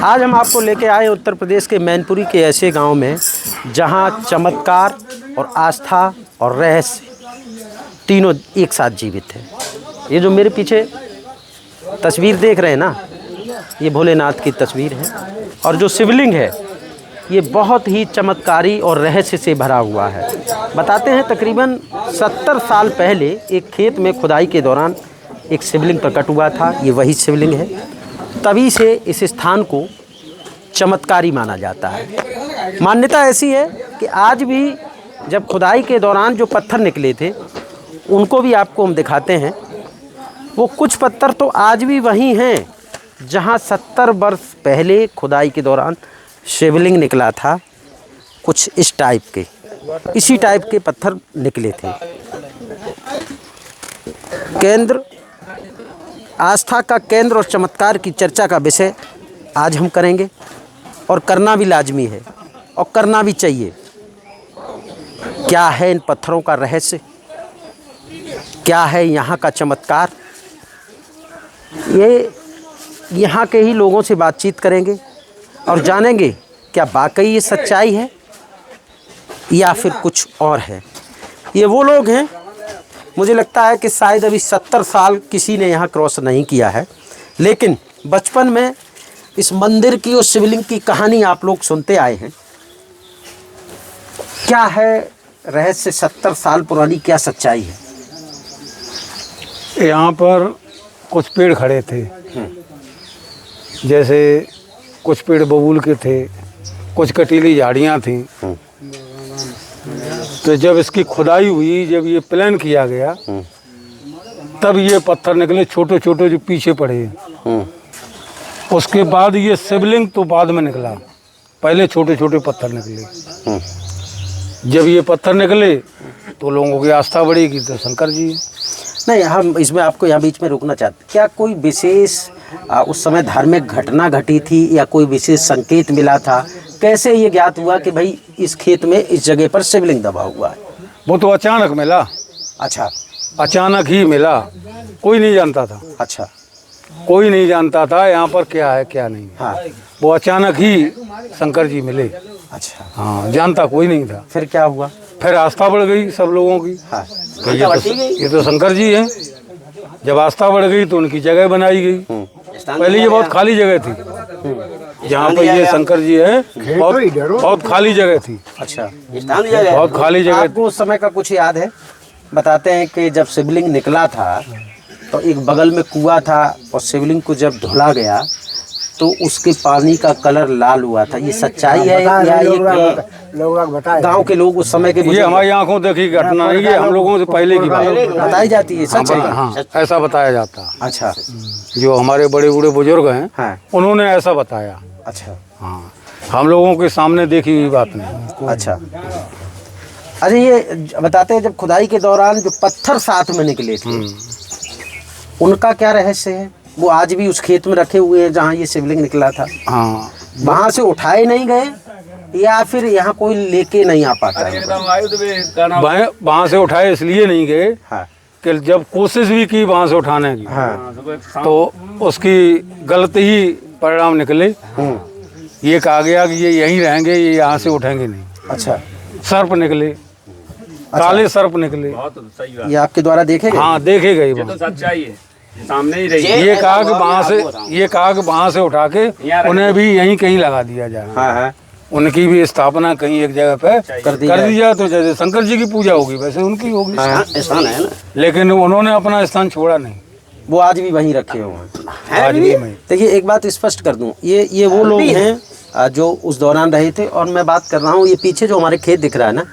आज हम आपको लेके आए उत्तर प्रदेश के मैनपुरी के ऐसे गांव में जहां चमत्कार और आस्था और रहस्य तीनों एक साथ जीवित है। ये जो मेरे पीछे तस्वीर देख रहे हैं ना, ये भोलेनाथ की तस्वीर है और जो शिवलिंग है ये बहुत ही चमत्कारी और रहस्य से भरा हुआ है। बताते हैं तकरीबन 70 साल पहले एक खेत में खुदाई के दौरान एक शिवलिंग प्रकट हुआ था। ये वही शिवलिंग है। तभी से इस स्थान को चमत्कारी माना जाता है। मान्यता ऐसी है कि आज भी जब खुदाई के दौरान जो पत्थर निकले थे उनको भी आपको हम दिखाते हैं। वो कुछ पत्थर तो आज भी वही हैं जहां 70 वर्ष पहले खुदाई के दौरान शिवलिंग निकला था। कुछ इस टाइप के, इसी टाइप के पत्थर निकले थे। केंद्र, आस्था का केंद्र और चमत्कार की चर्चा का विषय आज हम करेंगे और करना भी लाजमी है और करना भी चाहिए। क्या है इन पत्थरों का रहस्य, क्या है यहाँ का चमत्कार, ये यहाँ के ही लोगों से बातचीत करेंगे और जानेंगे क्या वाकई ये सच्चाई है या फिर कुछ और है। ये वो लोग हैं, मुझे लगता है कि शायद अभी 70 साल किसी ने यहाँ क्रॉस नहीं किया है, लेकिन बचपन में इस मंदिर की और शिवलिंग की कहानी आप लोग सुनते आए हैं। क्या है रहस्य, 70 साल पुरानी क्या सच्चाई है? यहाँ पर कुछ पेड़ खड़े थे, जैसे कुछ पेड़ बबूल के थे, कुछ कटीली झाड़ियाँ थीं। तो जब इसकी खुदाई हुई, जब ये प्लान किया गया, तब ये पत्थर निकले छोटे छोटे जो पीछे पड़े हैं। उसके बाद ये शिवलिंग तो बाद में निकला, पहले छोटे छोटे पत्थर निकले। जब ये पत्थर निकले तो लोगों की आस्था बढ़ेगी तो शंकर जी है। नहीं, हम इसमें आपको यहाँ बीच में रोकना चाहते, क्या कोई विशेष उस समय धार्मिक घटना घटी थी या कोई विशेष संकेत मिला था? कैसे ये ज्ञात हुआ कि भाई इस खेत में इस जगह पर शिवलिंग दबा हुआ है? वो तो अचानक मिला। अच्छा, अचानक ही मिला, कोई नहीं जानता था। अच्छा, कोई नहीं जानता था यहाँ पर क्या है क्या नहीं। हाँ, वो अचानक ही शंकर जी मिले। अच्छा, हाँ, जानता कोई नहीं था। फिर क्या हुआ? फिर आस्था बढ़ गई सब लोगों की। हाँ, तो ये तो शंकर जी हैं। जब आस्था बढ़ गई तो उनकी जगह बनाई गई। पहले ये बहुत खाली जगह थी, जहाँ पर ये शंकर जी है, बहुत खाली जगह थी। अच्छा, बहुत खाली जगह। आपको उस समय का कुछ याद है? बताते हैं कि जब शिवलिंग निकला था तो एक बगल में कुआं था और शिवलिंग को जब धुला गया तो उसके पानी का कलर लाल हुआ था। ये सच्चाई है या गांव के लोग उस समय के? ये हमारी आंखों देखी घटना नहीं है, हम लोगों से पहले की बात बताई जाती है। सच है? हाँ, ऐसा बताया जाता है। अच्छा, जो हमारे बड़े बूढ़े बुजुर्ग हैं, हाँ, उन्होंने ऐसा बताया। अच्छा, हाँ, हम लोगों के सामने देखी हुई बात नहीं। अच्छा। अच्छा, ये बताते हैं जब खुदाई के दौरान जो पत्थर साथ में निकले थे उनका क्या रहस्य है? वो आज भी उस खेत में रखे हुए हैं जहाँ ये शिवलिंग निकला था। हाँ, वहाँ से उठाए नहीं गए या फिर यहाँ कोई लेके नहीं आ पाता? वहाँ से उठाए इसलिए नहीं गए, हाँ, कि जब कोशिश भी की वहाँ से उठाने की, हाँ, तो उसकी गलत ही परिणाम निकले। ये कहा गया कि ये यहीं रहेंगे, ये यहाँ से उठेंगे नहीं। अच्छा, सर्प निकले, काले सर्प निकले। ये आपके द्वारा देखे गए? हाँ, देखे गए। तो सच्चाई है, सामने ही रही। ये कहा कि वहाँ से उठा के उन्हें भी यहीं कहीं लगा दिया जाए। हाँ, हाँ, उनकी भी स्थापना कहीं एक जगह पे कर दी जाए। तो जैसे शंकर जी की पूजा होगी वैसे उनकी होगी। हाँ, स्थान है ना। लेकिन उन्होंने अपना स्थान छोड़ा नहीं, वो आज भी वहीं रखे हुए हैं। आज भी वहीं। देखिए, एक बात स्पष्ट कर दूं, ये वो लोग हैं जो उस दौरान रहे थे। और मैं बात कर रहा हूँ, ये पीछे जो हमारे खेत दिख रहा है ना,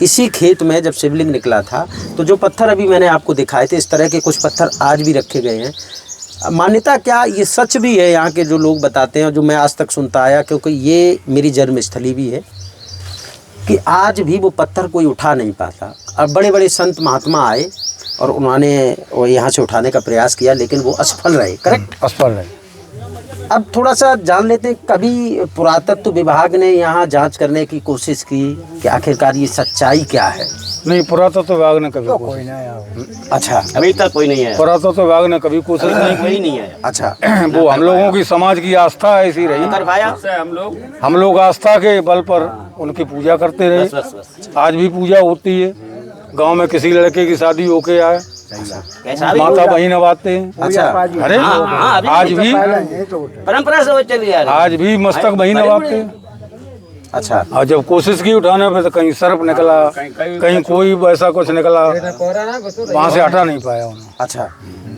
इसी खेत में जब शिवलिंग निकला था तो जो पत्थर अभी मैंने आपको दिखाए थे, इस तरह के कुछ पत्थर आज भी रखे गए हैं। मान्यता क्या ये सच भी है? यहाँ के जो लोग बताते हैं, जो मैं आज तक सुनता आया, क्योंकि ये मेरी जन्मस्थली भी है, कि आज भी वो पत्थर कोई उठा नहीं पाता। अब बड़े बड़े संत महात्मा आए और उन्होंने यहाँ से उठाने का प्रयास किया, लेकिन वो असफल रहे। करेक्ट, असफल रहे। अब थोड़ा सा जान लेते हैं, कभी पुरातत्व विभाग ने यहाँ जांच करने की कोशिश की कि आखिरकार ये सच्चाई क्या है? नहीं, पुरातत्व विभाग ने कभी कोशिश, अच्छा अभी तक कोई नहीं है, पुरातत्व विभाग ने कभी कोशिश नहीं कोई नहीं है। अच्छा वो हम लोगों की समाज की आस्था ऐसी रही, कर पाया हम लोग आस्था के बल पर उनकी पूजा करते रहे। बस बस आज भी पूजा होती है। गांव में किसी लड़के की शादी होके आए, कैसा भी माता बहन अब आते हैं। अच्छा अरे हाँ, अभी आज भी परंपरा से वो चली आ रही है। आज भी मस्तक बहन अब आते हैं। अच्छा और जब कोशिश की उठाने पे तो कहीं सर्प निकला, कहीं कोई ऐसा कुछ निकला, वहाँ से हटा नहीं पाया उन्होंने। अच्छा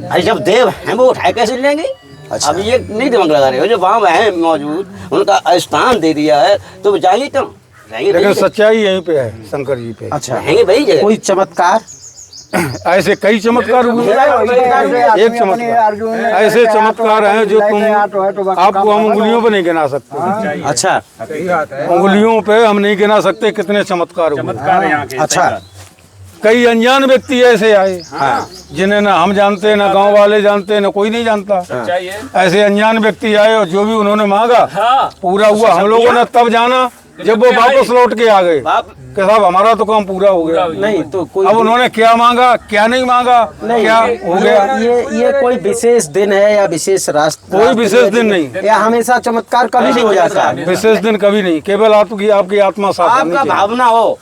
अरे जब देव हैं वो उठाए कैसे लेंगे? अच्छा। अब ये नहीं दिमाग लगा रहे हो, जो वहाँ है मौजूद उनका स्थान दे दिया है तो जाएंगे क्यों? जाएंगे लेकिन भाई, सच्चाई यहीं पे है, शंकर जी पे। अच्छा रहेंगे भाई जगह। कोई चमत्कार? ऐसे कई चमत्कार हुए, एक चमत्कार ऐसे चमत्कार हैं जो आपको हम उंगलियों पे नहीं गिना सकते। अच्छा उंगलियों पे हम नहीं गिना सकते कितने चमत्कार हुए। अच्छा कई अनजान व्यक्ति ऐसे आए जिन्हें ना हम जानते, ना गांव वाले जानते, ना कोई नहीं जानता। ऐसे अनजान व्यक्ति आए और जो भी उन्होंने मांगा पूरा हुआ। हम लोगों ने तब जाना जब वो वापस लौट के आ गए कि साहब हमारा तो काम पूरा हो गया। नहीं तो कोई अब उन्होंने क्या मांगा, क्या नहीं मांगा, नहीं, क्या हो गया, ये कोई विशेष दिन है या विशेष राष्ट्र? कोई विशेष दिन नहीं। या हमेशा चमत्कार कभी नहीं हो जाता? विशेष दिन कभी नहीं, केवल आपकी आत्मा साफ होनी आपका चाहिए। भावना हो,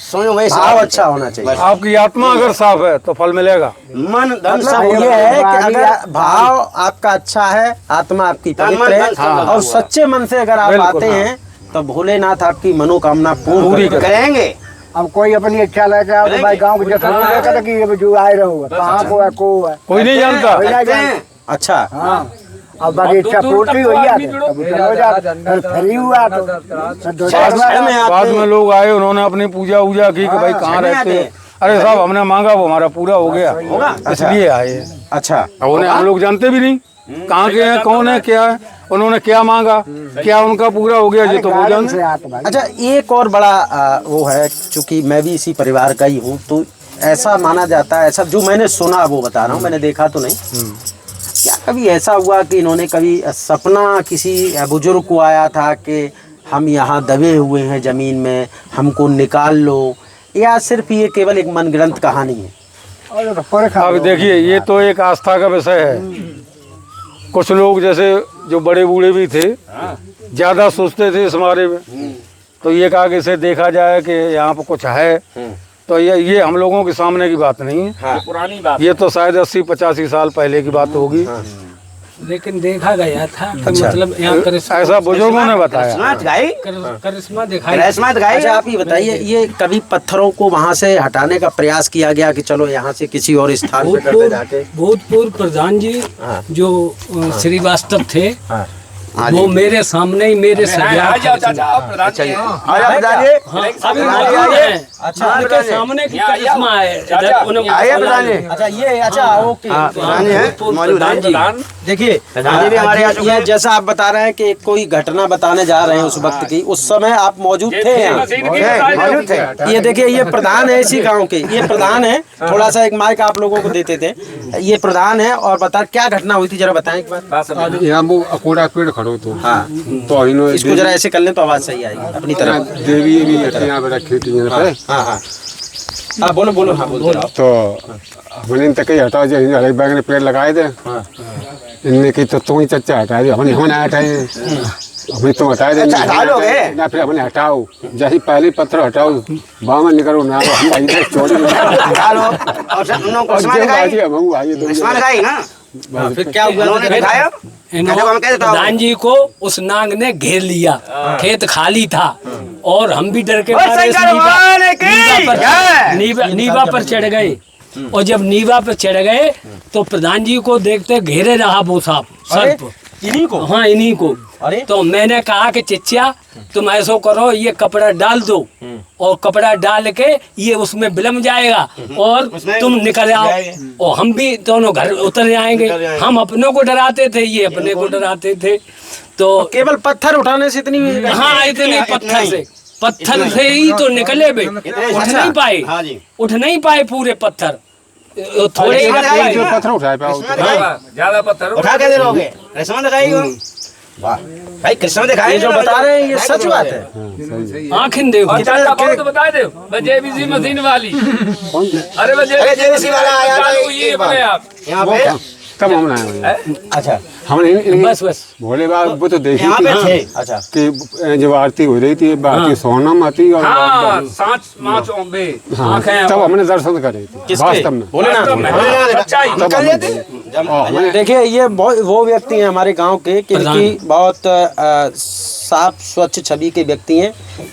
सोचो वैसे भाव अच्छा होना चाहिए। आपकी आत्मा अगर साफ है तो फल मिलेगा। मन धन सब मतलब ये है कि अगर भाव आपका अच्छा है, आत्मा आपकी पवित्र है और सच्चे मन से अगर आप बिल्कुल, आते हैं तो भोलेनाथ आपकी मनोकामना पूरी करेंगे। करेंगे। अब कोई अपनी इच्छा लेके आओ तो भाई गांव के जैसा लेकर कि ये जो आए रहो कहाँ को है कोई नहीं जानता। करते हैं। अच्छा हाँ अब बाकी इच्छा पूर्ति हुई है तब चलो जा फ्री हुआ तो शहर में आते बाद हैं। में लोग आए, उन्होंने अपनी पूजा उजा की कि भाई कहाँ शहर में रहते आते हैं। अरे साहब हमने मांगा वो हमारा पूरा हो गया, इसलिए आए। अच्छा अब उन्हें हम लोग जानते भी नहीं कहाँ के हैं, कौन है, क्या है, उन्होंने क्या मांगा, क्या उनका पूरा हो गया, ये तो वो जानते। अच्छा एक और बड़ा वो है, चूंकि मैं भी इसी परिवार का ही हूँ, तो ऐसा माना जाता है, ऐसा जो मैंने सुना वो बता रहा हूँ, मैंने देखा तो नहीं। क्या कभी ऐसा हुआ कि इन्होंने कभी सपना किसी बुजुर्ग को आया था कि हम यहाँ दबे हुए हैं ज़मीन में, हमको निकाल लो, या सिर्फ ये केवल एक मनगढ़ंत कहानी है? अब देखिए ये तो एक आस्था का विषय है। कुछ लोग जैसे जो बड़े बूढ़े भी थे ज़्यादा सोचते थे इस बारे में, तो ये कहा कि इसे देखा जाए कि यहाँ पर कुछ है, तो ये हम लोगों के सामने की बात नहीं है। पुरानी बात। ये तो शायद 80-85 साल पहले की बात होगी। लेकिन देखा गया था कि अच्छा। मतलब यहाँ करिश्मा ऐसा बुजुर्गों ने बताया। करिश्मा दिखाई करिश्मा दिखाई। अच्छा आप ये बताइए, ये कभी पत्थरों को वहाँ से हटाने का प्रयास किया गया कि चलो यहाँ से किसी और स्थान पे करते जाके? भूतपूर्व प्रधान जी जो श्रीवास्तव थे हाँ वो मेरे सामने ही मेरे सजाद अच्छा उनके सामने की करिश्मा है। अच्छा ये अच्छा ओके प्रधान जी। देखिए भी हमारे यहाँ ये जैसा आप बता रहे हैं कि कोई घटना बताने जा रहे हैं उस वक्त की, उस समय आप मौजूद थे यहाँ? मौजूद थे। ये देखिए ये प्रधान है इसी गांव के, ये प्रधान है। थोड़ा सा एक माइक आप लोगों को देते थे, ये प्रधान है। और बता क्या घटना हुई थी जरा बताएं एक बार। यहाँ वो अकोड़ा पेड़ खड़ो तो हाँ तो इन्होंने इसको जरा ऐसे कर लें तो आवाज सही आएगी अपनी तरफ। देवी भी यहाँ पे रखी थी यहाँ पे। हाँ हाँ हाँ बोलो बोलो। हाँ बोलो तो हमने इन तक ही हटा दिया, हरे बैग ने पेड़ लगाए थे। इनने की तो तुम ही चच्चा हटा दिया, हमने हटाए, हमें तुम हटाए दे ना, फिर हमने हटाओ जैसे पहले पत्थर हटाओ बाहर में निकलो ना, हम इधर चोरी फिर क्या हुआ? प्रधान जी को उस नाग ने घेर लिया, खेत खाली था और हम भी डर के मारे नीवा पर चढ़ गए। और जब नीवा पर चढ़ गए तो प्रधान जी को देखते घेरे रहा वो सांप सर्प, इन्हीं को? हाँ इन्हीं को। अरे तो मैंने कहा कि चिच्चा तुम ऐसा करो, ये कपड़ा डाल दो और कपड़ा डाल के ये उसमें बिलम जाएगा और तुम निकल आओ और हम भी दोनों घर उतर जाएंगे। हम अपनों को डराते थे, ये अपने को डराते थे। तो केवल पत्थर उठाने से इतनी? हाँ इतने पत्थर से ही तो निकले बे, उठ नहीं पाए, उठ नहीं पाए पूरे पत्थर, थोड़े ही जो पत्थर उठाए पाओ ज्यादा पत्थर उठा के दे लोगे। वाह भाई कृष्ण दिखाए ये जो बता रहे हैं ये सच बात है। आँखें देखो चाचा बहुत बता दो जेबीसी मशीन वाली। अरे अरे जेबीसी वाला आया था ये बने आप यहाँ पे तब हम आए अच्छा हमने बस बस भोले बाबा वो तो देखी यहाँ थी पे ना, थे अच्छा कि जब आरती हो रही थी आरती सोनम आती और हाँ सांच माच ओंबे हाँ, आँखें तब हमने दर्शन करे थे किसके? वास्तव में भोलेनाथ। सच्चाई तब हमने देखिए ये वो व्यक्ति हैं हमारे गांव के कि इनकी बहुत साफ स्वच्छ छवि के व्यक्ति हैं,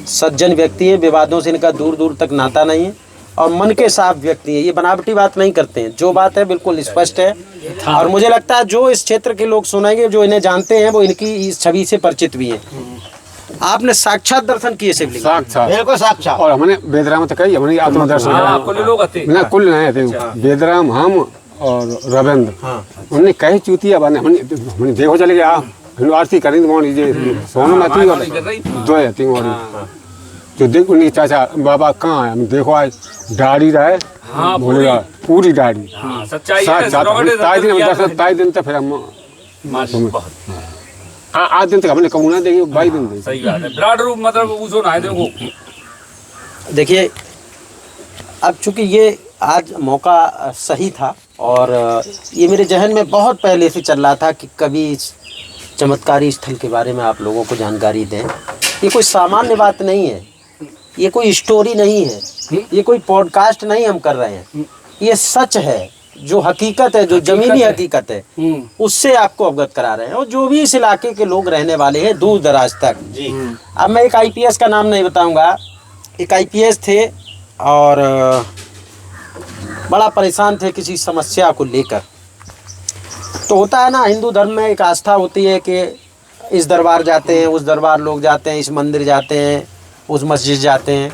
सज्जन व्यक्ति हैं, विवादों से इनका दूर दूर तक नाता नहीं है और मन के साफ व्यक्ति हैं। ये बनावटी बात नहीं करते हैं, जो बात है बिल्कुल स्पष्ट है। और मुझे लगता है जो इस क्षेत्र के लोग सुनेंगे, जो इन्हें जानते हैं, वो इनकी इस छवि से परिचित भी हैं। आपने साक्षात दर्शन किए शिवलिंग? साक्षात बिल्कुल साक्षात और हमने बेदराम तो कही हमने आत्मदर्शन हाँ करा कुल लोग आते ना कुल नहीं थे बेदराम हम और रविंद्र हमने कही चूतिया बने हमने देखो चले गया हमने आरती करी तो लीजिए सोनम आती और दो आती और जो देखो नहीं चाचा बाबा कहाँ है हम देखो आज दाढ़ी रहे हाँ बोलेगा पूरी दाढ़ी हाँ सच्चाई है साक्षात ताई दिन हम दर्शन ताई दिन तक फिर हम आज दिन तक हमने कहूँ ना देखिए 22 दिन देखी सही बात है विराट रूप मतलब उसो ना है देखो देखिए अब चूंकि ये आज मौका सही था और ये मेरे जहन में बहुत पहले से चल रहा था कि कभी इस चमत्कारी स्थल के बारे में आप लोगों को जानकारी दें। ये कोई सामान्य बात नहीं है, ये कोई स्टोरी नहीं है, ये कोई पॉडकास्ट नहीं हम कर रहे हैं, ये सच है, जो हकीकत है, जो जमीनी हकीकत है उससे आपको अवगत करा रहे हैं। और जो भी इस इलाके के लोग रहने वाले हैं दूर दराज तक। अब मैं एक IPS का नाम नहीं बताऊंगा, एक IPS थे और बड़ा परेशान थे किसी समस्या को लेकर। तो होता है ना हिंदू धर्म में एक आस्था होती है कि इस दरबार जाते हैं, उस दरबार लोग जाते हैं, इस मंदिर जाते हैं, उस मस्जिद जाते हैं।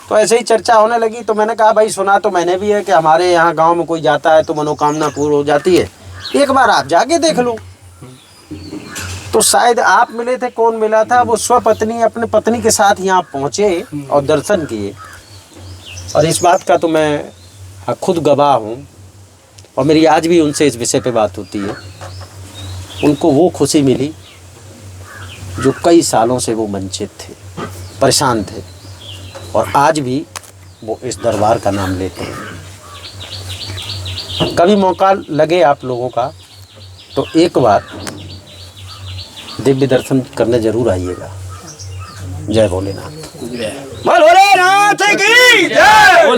तो ऐसे ही चर्चा होने लगी तो मैंने कहा भाई सुना तो मैंने भी है कि हमारे यहाँ गांव में कोई जाता है तो मनोकामना पूर्ण हो जाती है, एक बार आप जाके देख लो। तो शायद आप मिले थे, कौन मिला था, वो स्वपत्नी अपने पत्नी के साथ यहाँ पहुँचे और दर्शन किए। और इस बात का तो मैं खुद गवाह हूँ और मेरी आज भी उनसे इस विषय पे बात होती है। उनको वो खुशी मिली जो कई सालों से वो वंचित थे, परेशान थे और आज भी वो इस दरबार का नाम लेते हैं। कभी मौका लगे आप लोगों का तो एक बार दिव्य दर्शन करने जरूर आइएगा। जय भोलेनाथ। बोल भोलेनाथ की जय।